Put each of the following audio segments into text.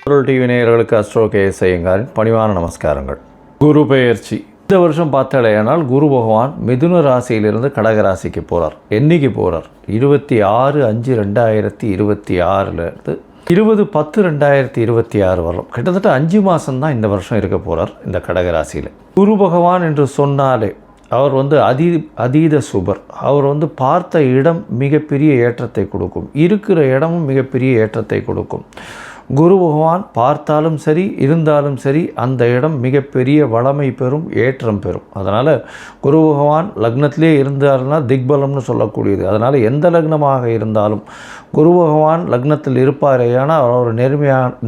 பொருள் டிவி நேயர்களுக்கு astro KS ஐயங்காரின் பணிவான நமஸ்காரங்கள். குரு பெயர்ச்சி இந்த வருஷம் பார்த்தாலேயானால் குரு பகவான் மிதுன ராசியிலிருந்து கடக ராசிக்கு போகிறார். என்னைக்கு போகிறார்? 26/5/2026 20/10/2026 வரலாம். கிட்டத்தட்ட 5 மாதம்தான் இந்த வருஷம் இருக்க போகிறார் இந்த கடக ராசியில். குரு பகவான் என்று சொன்னாலே அவர் அதீத சுபர். அவர் பார்த்த இடம் மிகப்பெரிய ஏற்றத்தை கொடுக்கும், இருக்கிற இடமும் மிகப்பெரிய ஏற்றத்தை கொடுக்கும். குரு பகவான் பார்த்தாலும் சரி இருந்தாலும் சரி அந்த இடம் மிகப்பெரிய வளமை பெறும், ஏற்றம் பெறும். அதனால் குரு பகவான் லக்னத்திலே இருந்தார்னா திக்பலம்னு சொல்லக்கூடியது. அதனால் எந்த லக்னமாக இருந்தாலும் குரு பகவான் லக்னத்தில் இருப்பாரேயானால் அவர்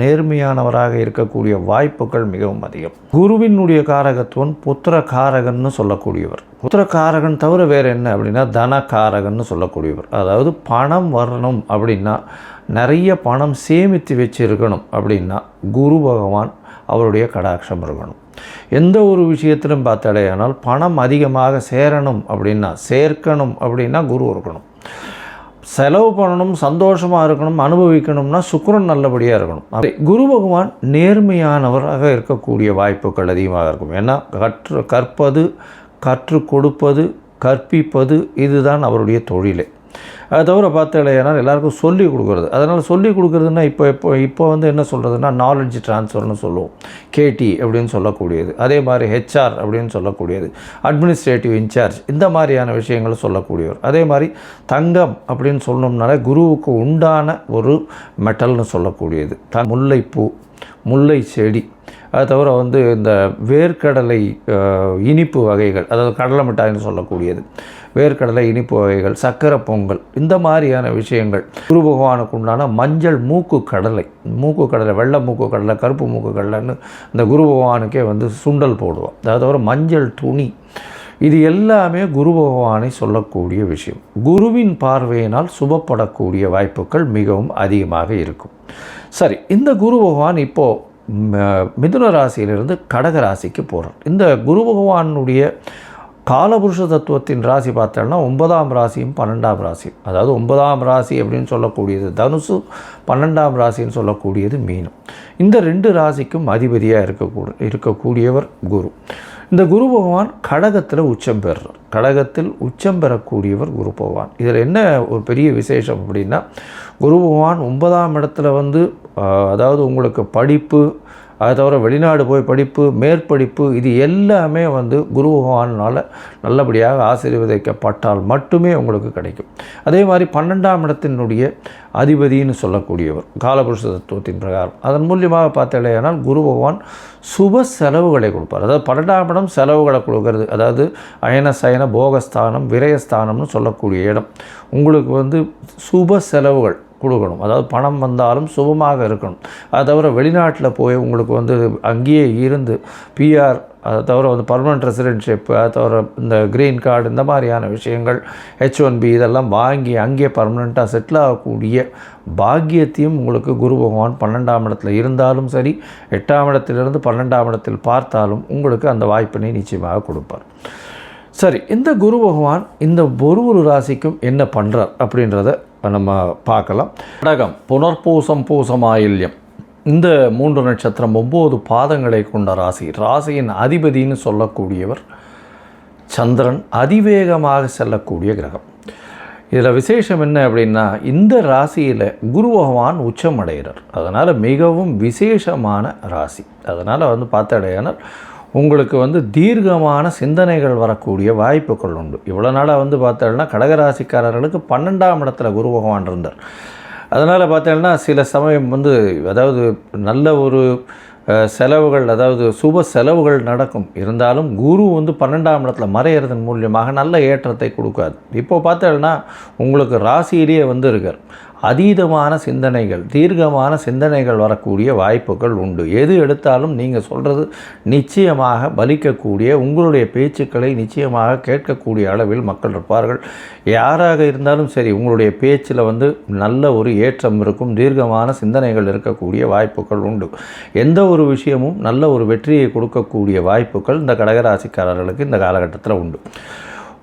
நேர்மையானவராக இருக்கக்கூடிய வாய்ப்புகள் மிகவும் அதிகம். குருவினுடைய காரகத்துவம் புத்திர காரகன்னு சொல்லக்கூடியவர். புத்திர காரகன் தவிர வேறு என்ன அப்படின்னா தன காரகன்னு சொல்லக்கூடியவர். அதாவது பணம் வரணும் அப்படின்னா, நிறைய பணம் சேமித்து வச்சிருக்கணும் அப்படின்னா குரு பகவான் அவருடைய கடாட்சம் இருக்கணும். எந்த ஒரு விஷயத்திலும் பார்த்தாலேயானால் பணம் அதிகமாக சேர்க்கணும் அப்படின்னா குரு இருக்கணும். செலவு பண்ணணும், சந்தோஷமாக இருக்கணும், அனுபவிக்கணும்னா சுக்கிரன் நல்லபடியாக இருக்கணும். குரு பகவான் நேர்மையானவராக இருக்கக்கூடிய வாய்ப்புகள் அதிகமாக இருக்கும். ஏன்னா கற்பது, கற்றுக் கொடுப்பது, கற்பிப்பது இதுதான் அவருடைய தொழிலே. அதை தவிர பார்த்தாலேயானால் எல்லாருக்கும் சொல்லிக் கொடுக்குறது. அதனால் சொல்லிக் கொடுக்குறதுன்னா இப்போ என்ன சொல்கிறதுனா நாலெட்ஜ் ட்ரான்ஸ்ஃபர்னு சொல்லுவோம், கேடி அப்படின்னு சொல்லக்கூடியது. அதே மாதிரி ஹெச்ஆர் அப்படின்னு சொல்லக்கூடியது, அட்மினிஸ்ட்ரேட்டிவ் இன்சார்ஜ், இந்த மாதிரியான விஷயங்களை சொல்லக்கூடியவர். அதே மாதிரி தங்கம் அப்படின்னு சொன்னோம்னாலே குருவுக்கு உண்டான ஒரு மெட்டல்னு சொல்லக்கூடியது முல்லைப்பூ, முல்லை செடி. அது தவிர இந்த வேர்க்கடலை இனிப்பு வகைகள், அதாவது கடலை மிட்டாய்னு சொல்லக்கூடியது, வேர்க்கடலை இனிப்பு வகைகள், சக்கரை பொங்கல், இந்த மாதிரியான விஷயங்கள். குரு பகவானுக்கு உண்டான மஞ்சள் மூக்கு கடலை, வெள்ளை மூக்கு கடலை, கருப்பு மூக்கு கடலைன்னு இந்த குரு பகவானுக்கே சுண்டல் போடுவோம். அது தவிர மஞ்சள் துணி, இது எல்லாமே குரு பகவானை சொல்லக்கூடிய விஷயம். குருவின் பார்வையினால் சுபப்படக்கூடிய வாய்ப்புகள் மிகவும் அதிகமாக இருக்கும். சரி, இந்த குரு பகவான் இப்போது மிதுன ராசியிலிருந்து கடக ராசிக்கு போகிறார். இந்த குரு பகவானுடைய காலபுருஷ தத்துவத்தின் ராசி பார்த்தோம்னா 9ஆம் ராசியும் 12ஆம் ராசியும். அதாவது 9ஆம் ராசி அப்படின்னு சொல்லக்கூடியது தனுசு, 12ஆம் ராசின்னு சொல்லக்கூடியது மீனம். இந்த 2 ராசிக்கும் அதிபதியாக இருக்கக்கூடியவர் குரு. இந்த குரு பகவான் கடகத்தில் உச்சம் பெறுறார். கடகத்தில் உச்சம் பெறக்கூடியவர் குரு பகவான். இதில் என்ன ஒரு பெரிய விசேஷம் அப்படின்னா, குரு பகவான் 9ஆம் இடத்துல அதாவது உங்களுக்கு படிப்பு, அதை தவிர வெளிநாடு போய் படிப்பு, மேற்படிப்பு, இது எல்லாமே குரு பகவானால் நல்லபடியாக ஆசீர்வதிக்கப்பட்டால் மட்டுமே உங்களுக்கு கிடைக்கும். அதே மாதிரி 12ஆம் இடத்தினுடைய அதிபதினு சொல்லக்கூடியவர் காலபுருஷ தத்துவத்தின் பிரகாரம். அதன் மூலியமாக பார்த்தாலேயானால் குரு பகவான் சுப செலவுகளை கொடுப்பார். அதாவது 12ஆம் இடம் செலவுகளை கொடுக்கறது, அதாவது அயன சயன போகஸ்தானம் விரயஸ்தானம்னு சொல்லக்கூடிய இடம். உங்களுக்கு சுப செலவுகள் கொடுக்கணும். அதாவது பணம் வந்தாலும் சுபமாக இருக்கணும். அதை தவிர வெளிநாட்டில் போய் உங்களுக்கு அங்கேயே இருந்து பிஆர், அதை தவிர பர்மனெண்ட் ரெசிடென்ட்ஷிப், அதை தவிர இந்த க்ரீன் கார்டு, இந்த மாதிரியான விஷயங்கள், H1B இதெல்லாம் வாங்கி அங்கேயே பர்மனெண்ட்டாக செட்டில் ஆகக்கூடிய பாக்கியத்தையும் உங்களுக்கு குரு பகவான் 12ஆம் இடத்துல இருந்தாலும் சரி, 8ஆம் இடத்திலிருந்து 12ஆம் இடத்தில் பார்த்தாலும் உங்களுக்கு அந்த வாய்ப்பினை நிச்சயமாக கொடுப்பார். சரி, இந்த குரு பகவான் இந்த ஒரு ராசிக்கும் என்ன பண்ணுறார் அப்படின்றத நம்ம பார்க்கலாம். கடகம், புனர்பூசம், பூசம், ஆயில்யம், இந்த 3 நட்சத்திரம் 9 பாதங்களை கொண்ட ராசி. ராசியின் அதிபதினு சொல்லக்கூடியவர் சந்திரன், அதிவேகமாக செல்லக்கூடிய கிரகம். இதில் விசேஷம் என்ன அப்படின்னா, இந்த ராசியில் குரு பகவான் உச்சம் அடைகிறார். அதனால் மிகவும் விசேஷமான ராசி. அதனால் பார்த்தாலேயானால் உங்களுக்கு தீர்க்கமான சிந்தனைகள் வரக்கூடிய வாய்ப்புகள் உண்டு. இவ்வளோ நாளாக பார்த்தோம்னா கடகராசிக்காரர்களுக்கு 12ஆம் இடத்துல குரு பகவான் இருந்தார். அதனால் பார்த்தோம்னா சில சமயம் அதாவது நல்ல ஒரு செலவுகள், அதாவது சுப செலவுகள் நடக்கும். இருந்தாலும் குரு 12ஆம் இடத்துல மறையிறதன் மூலியமாக நல்ல ஏற்றத்தை கொடுக்காது. இப்போ பார்த்தோம்னா உங்களுக்கு ராசியிலேயே இருக்கார். அதீதமான சிந்தனைகள், தீர்க்கமான சிந்தனைகள் வரக்கூடிய வாய்ப்புகள் உண்டு. எது எடுத்தாலும் நீங்கள் சொல்கிறது நிச்சயமாக பலிக்கக்கூடிய, உங்களுடைய பேச்சுக்களை நிச்சயமாக கேட்கக்கூடிய அளவில் மக்கள் இருப்பார்கள். யாராக இருந்தாலும் சரி, உங்களுடைய பேச்சில் நல்ல ஒரு ஏற்றம் இருக்கும், தீர்க்கமான சிந்தனைகள் இருக்கக்கூடிய வாய்ப்புகள் உண்டு. எந்த ஒரு விஷயமும் நல்ல ஒரு வெற்றியை கொடுக்கக்கூடிய வாய்ப்புகள் இந்த கடகராசிக்காரர்களுக்கு இந்த காலகட்டத்தில் உண்டு.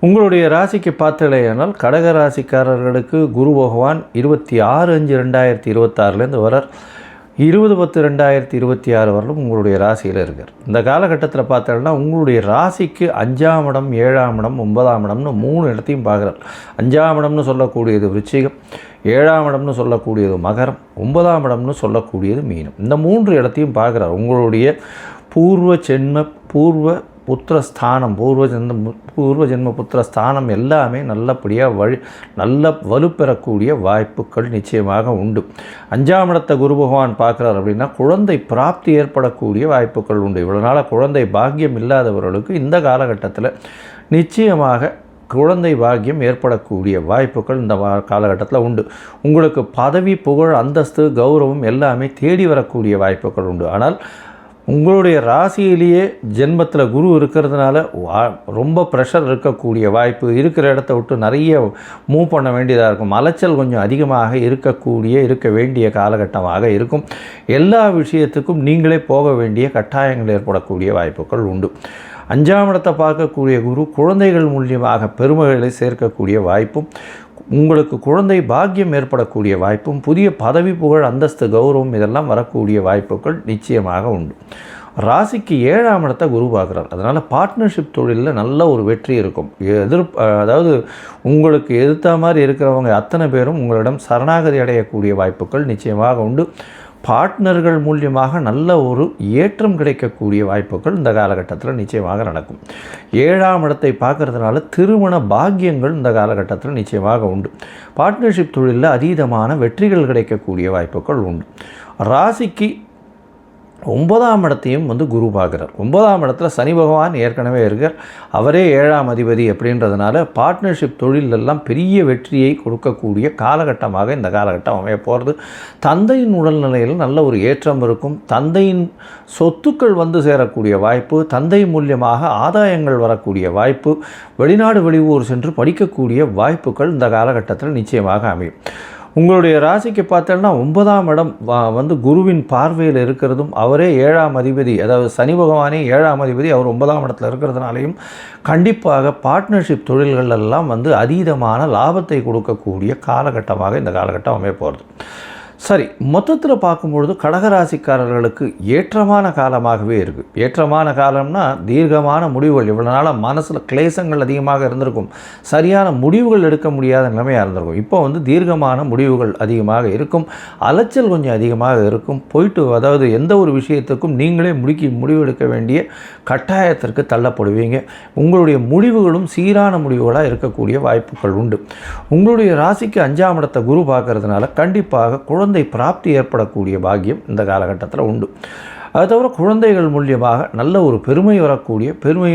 உங்களுடைய ராசிக்கு பார்த்தலையானால் கடக ராசிக்காரர்களுக்கு குரு பகவான் 26/5/2026 வரார். 20/10/2026 வரலும் உங்களுடைய ராசியில் இருக்கார். இந்த காலகட்டத்தில் பார்த்தோம்னா உங்களுடைய ராசிக்கு 5ஆம் இடம், 7ஆம் இடம், 9ஆம் இடம்னு 3 இடத்தையும் பார்க்குறார். 5ஆம் இடம்னு சொல்லக்கூடியது விருச்சிகம், 7ஆம் இடம்னு சொல்லக்கூடியது மகரம், 9ஆம் இடம்னு சொல்லக்கூடியது மீனம். இந்த 3 இடத்தையும் பார்க்குறார். உங்களுடைய பூர்வ புத்திரஸ்தானம், பூர்வ ஜென்ம புத்திரஸ்தானம் எல்லாமே நல்லபடியாக நல்ல வலுப்பெறக்கூடிய வாய்ப்புகள் நிச்சயமாக உண்டு. 5ஆம் இடத்தை குரு பகவான் பார்க்குறார் அப்படின்னா குழந்தை பிராப்தி ஏற்படக்கூடிய வாய்ப்புகள் உண்டு. இவ்வளோ நாளாக குழந்தை பாக்கியம் இல்லாதவர்களுக்கு இந்த காலகட்டத்தில் நிச்சயமாக குழந்தை பாக்கியம் ஏற்படக்கூடிய வாய்ப்புகள் இந்த காலகட்டத்தில் உண்டு. உங்களுக்கு பதவி, புகழ், அந்தஸ்து, கௌரவம் எல்லாமே தேடி வரக்கூடிய வாய்ப்புகள் உண்டு. ஆனால் உங்களுடைய ராசியிலேயே ஜென்மத்தில் குரு இருக்கிறதுனால ரொம்ப ப்ரெஷர் இருக்கக்கூடிய வாய்ப்பு, இருக்கிற இடத்த விட்டு நிறைய மூவ் பண்ண வேண்டியதாக இருக்கும். அலைச்சல் கொஞ்சம் அதிகமாக இருக்க வேண்டிய காலகட்டமாக இருக்கும். எல்லா விஷயத்துக்கும் நீங்களே போக வேண்டிய கட்டாயங்கள் ஏற்படக்கூடிய வாய்ப்புகள் உண்டு. 5ஆம் இடத்தை பார்க்கக்கூடிய குரு குழந்தைகள் மூலியமாக பெருமைகளை சேர்க்கக்கூடிய வாய்ப்பும், உங்களுக்கு குழந்தை பாக்கியம் ஏற்படக்கூடிய வாய்ப்பும், புதிய பதவி, புகழ், அந்தஸ்து, கௌரவம் இதெல்லாம் வரக்கூடிய வாய்ப்புகள் நிச்சயமாக உண்டு. ராசிக்கு 7ஆம் இடத்தை குரு பார்க்குறார். அதனால் பார்ட்னர்ஷிப் தொழிலில் நல்ல ஒரு வெற்றி இருக்கும். அதாவது உங்களுக்கு எதிர்த்த மாதிரி இருக்கிறவங்க அத்தனை பேரும் உங்களிடம் சரணாகதி அடையக்கூடிய வாய்ப்புகள் நிச்சயமாக உண்டு. பார்ட்னர்கள் மூலியமாக நல்ல ஒரு ஏற்றம் கிடைக்கக்கூடிய வாய்ப்புகள் இந்த காலகட்டத்தில் நிச்சயமாக நடக்கும். 7ஆம் இடத்தை பார்க்கறதுனால திருமண பாக்கியங்கள் இந்த காலகட்டத்தில் நிச்சயமாக உண்டு. பார்ட்னர்ஷிப் தொழிலில் அதீதமான வெற்றிகள் கிடைக்கக்கூடிய வாய்ப்புகள் உண்டு. ராசிக்கு 9ஆம் இடத்தையும் குரு பார்க்குறார். 9ஆம் இடத்துல சனி பகவான் ஏற்கனவே இருக்கார். அவரே 7ஆம் அதிபதி அப்படின்றதுனால பார்ட்னர்ஷிப் தொழிலெல்லாம் பெரிய வெற்றியை கொடுக்கக்கூடிய காலகட்டமாக இந்த காலகட்டம் அமைய போகிறது. தந்தையின் உடல்நிலையில் நல்ல ஒரு ஏற்றம் இருக்கும். தந்தையின் சொத்துக்கள் சேரக்கூடிய வாய்ப்பு, தந்தை மூலியமாக ஆதாயங்கள் வரக்கூடிய வாய்ப்பு, வெளிநாடு வெளியூர் சென்று படிக்கக்கூடிய வாய்ப்புகள் இந்த காலகட்டத்தில் நிச்சயமாக அமையும். உங்களுடைய ராசிக்கு பார்த்தோன்னா 9ஆம் இடம் குருவின் பார்வையில் இருக்கிறதும், அவரே 7ஆம் அதிபதி, அதாவது சனி பகவானே 7ஆம் அதிபதி, அவர் 9ஆம் இடத்துல இருக்கிறதுனாலையும் கண்டிப்பாக பார்ட்னர்ஷிப் தொழில்கள் எல்லாம் அதீதமான லாபத்தை கொடுக்கக்கூடிய காலகட்டமாக இந்த காலகட்டம் அமைய போகிறது. சரி, மொத்தத்தில் பார்க்கும்பொழுது கடகராசிக்காரர்களுக்கு ஏற்றமான காலமாகவே இருக்குது. ஏற்றமான காலம்னா தீர்க்கமான முடிவுகள். இவ்வளோ நாளாக மனசில் கிளேசங்கள் அதிகமாக இருந்திருக்கும், சரியான முடிவுகள் எடுக்க முடியாத நிலைமையாக இருந்திருக்கும். இப்போ தீர்க்கமான முடிவுகள் அதிகமாக இருக்கும், அலைச்சல் கொஞ்சம் அதிகமாக இருக்கும். அதாவது எந்த ஒரு விஷயத்துக்கும் நீங்களே முடிவெடுக்க வேண்டிய கட்டாயத்திற்கு தள்ளப்படுவீங்க. உங்களுடைய முடிவுகளும் சீரான முடிவுகளாக இருக்கக்கூடிய வாய்ப்புகள் உண்டு. உங்களுடைய ராசிக்கு 5ஆம் இடத்தை குரு பார்க்கறதுனால கண்டிப்பாக குழந்தை பிராப்தி ஏற்படக்கூடிய பாக்கியம் இந்த காலகட்டத்தில் உண்டு. அது தவிர குழந்தைகள் மூலியமாக நல்ல ஒரு பெருமை வரக்கூடிய பெருமை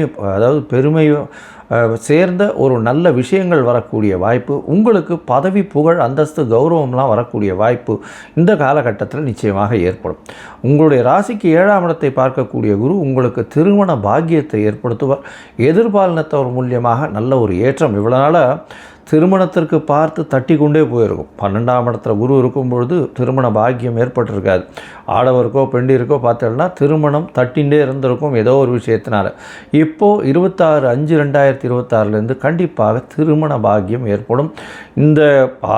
சேர்ந்த ஒரு நல்ல விஷயங்கள் வரக்கூடிய வாய்ப்பு, உங்களுக்கு பதவி, புகழ், அந்தஸ்து, கௌரவம்லாம் வரக்கூடிய வாய்ப்பு இந்த காலகட்டத்தில் நிச்சயமாக ஏற்படும். உங்களுடைய ராசிக்கு 7ஆம் இடத்தை பார்க்கக்கூடிய குரு உங்களுக்கு திருமண பாக்கியத்தை ஏற்படுத்துவார். எதிர்பாலினத்தவர் மூலியமாக நல்ல ஒரு ஏற்றம். இவ்வளோ நாளாக திருமணத்திற்கு பார்த்து தட்டி கொண்டே போயிருக்கும். 12ஆம் இடத்துல குரு இருக்கும் பொழுது திருமண பாக்கியம் ஏற்பட்டிருக்காது. ஆடவருக்கோ பெண்டிற்கோ பார்த்தோம்னா திருமணம் தட்டிகிட்டே இருந்திருக்கும் ஏதோ ஒரு விஷயத்தினால. இப்போது 26/5/2026 கண்டிப்பாக திருமண பாக்கியம் ஏற்படும். இந்த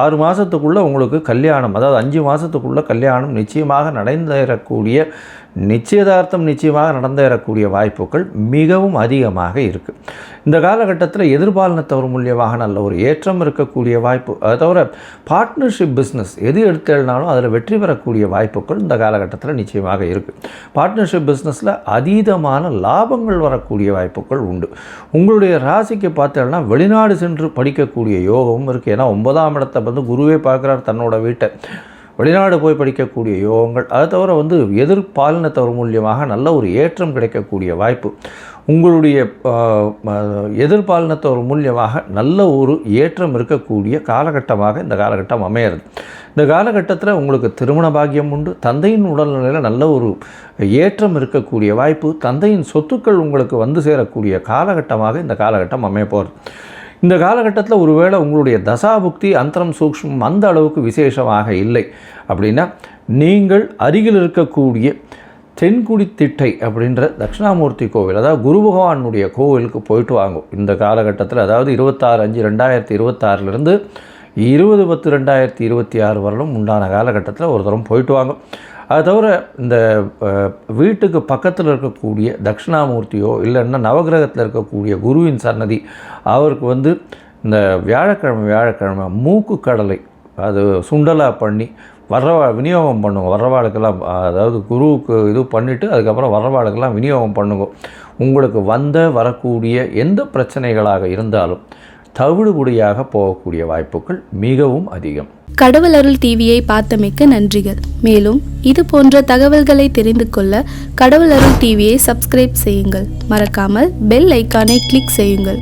6 மாதத்துக்குள்ளே உங்களுக்கு கல்யாணம், அதாவது 5 மாதத்துக்குள்ளே கல்யாணம் நிச்சயமாக நிச்சயதார்த்தம் நிச்சயமாக நடந்தேறக்கூடிய வாய்ப்புகள் மிகவும் அதிகமாக இருக்குது. இந்த காலகட்டத்தில் எதிர்பாலினத்தவர் மூலியமாக நல்ல ஒரு ஏற்றம் இருக்கக்கூடிய வாய்ப்பு. அதை தவிர பார்ட்னர்ஷிப் பிஸ்னஸ் எது எடுத்தாலும் அதில் வெற்றி பெறக்கூடிய வாய்ப்புகள் இந்த காலகட்டத்தில் நிச்சயமாக இருக்குது. பார்ட்னர்ஷிப் பிஸ்னஸில் அதீதமான லாபங்கள் வரக்கூடிய வாய்ப்புகள் உண்டு. உங்களுடைய ராசிக்கு பார்த்தோம்னா வெளிநாடு சென்று படிக்கக்கூடிய யோகமும் இருக்குது. ஏன்னா 9ஆம் இடத்தை குருவே பார்க்குறார் தன்னோட வீட்டை. வெளிநாடு போய் படிக்கக்கூடிய யோகங்கள், அதை தவிர எதிர்பாலினத்தவர் மூலியமாக நல்ல ஒரு ஏற்றம் கிடைக்கக்கூடிய வாய்ப்பு. உங்களுடைய எதிர்பாலினத்தவர் மூலியமாக நல்ல ஒரு ஏற்றம் இருக்கக்கூடிய காலகட்டமாக இந்த காலகட்டம் அமையிறது. இந்த காலகட்டத்தில் உங்களுக்கு திருமண பாக்கியம் உண்டு. தந்தையின் உடல்நிலையில் நல்ல ஒரு ஏற்றம் இருக்கக்கூடிய வாய்ப்பு. தந்தையின் சொத்துக்கள் உங்களுக்கு சேரக்கூடிய காலகட்டமாக இந்த காலகட்டம் அமைய போகிறது. இந்த காலகட்டத்தில் ஒருவேளை உங்களுடைய தசாபுக்தி அந்தரம் சூக்ஷ்மம் அந்த அளவுக்கு விசேஷமாக இல்லை அப்படின்னா நீங்கள் அருகில் இருக்கக்கூடிய தென்குடி திட்டை அப்படின்ற தட்சிணாமூர்த்தி கோவில், அதாவது குரு பகவானுடைய கோவிலுக்கு போயிட்டு வாங்கும். இந்த காலகட்டத்தில் அதாவது 26/5/2026 20/10/2026 வரலும் உண்டான காலகட்டத்தில் ஒரு தரம் போயிட்டு வாங்க. அது தவிர இந்த வீட்டுக்கு பக்கத்தில் இருக்கக்கூடிய தட்சிணாமூர்த்தியோ இல்லைன்னா நவகிரகத்தில் இருக்கக்கூடிய குருவின் சன்னதி, அவருக்கு வந்து இந்த வியாழக்கிழமை மூக்கு கடலை அது சுண்டலாக பண்ணி விநியோகம் பண்ணுங்க. வர்றவாளுக்கெல்லாம், அதாவது குருவுக்கு இது பண்ணிவிட்டு அதுக்கப்புறம் வர்றவாளுக்கெல்லாம் விநியோகம் பண்ணுங்க. உங்களுக்கு வரக்கூடிய எந்த பிரச்சனைகளாக இருந்தாலும் தவிடுபொடியாக போகக்கூடிய வாய்ப்புகள் மிகவும் அதிகம். கடவுள் அருள் டிவியை பார்த்தமைக்கு நன்றிகள். மேலும் இது போன்ற தகவல்களை தெரிந்து கொள்ள கடவுள் அருள் டிவியை சப்ஸ்கிரைப் செய்யுங்கள். மறக்காமல் பெல் ஐக்கானை கிளிக் செய்யுங்கள்.